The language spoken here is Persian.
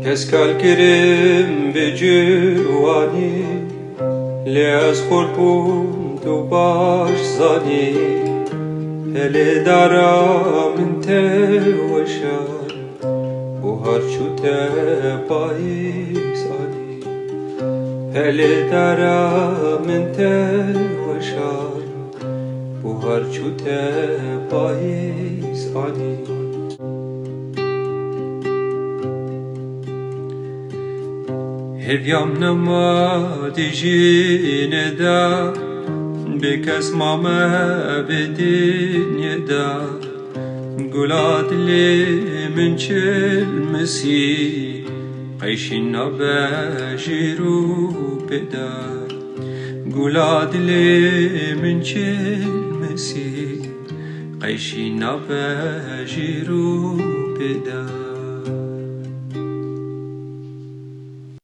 کسکال کرم به جوانی لی از خورپون تو باش زانی هلی دارا من ته وشان و هر چوته پاییز آنی هلی دارا من ته وشان و هر چوته پاییز آنی هیام نمادی جینه دا بکس مامه بدینه دا گلاد لی من چل مسی قیشین نباجیرو بدا گلاد لی من چل مسی قیشین نباجیرو بدا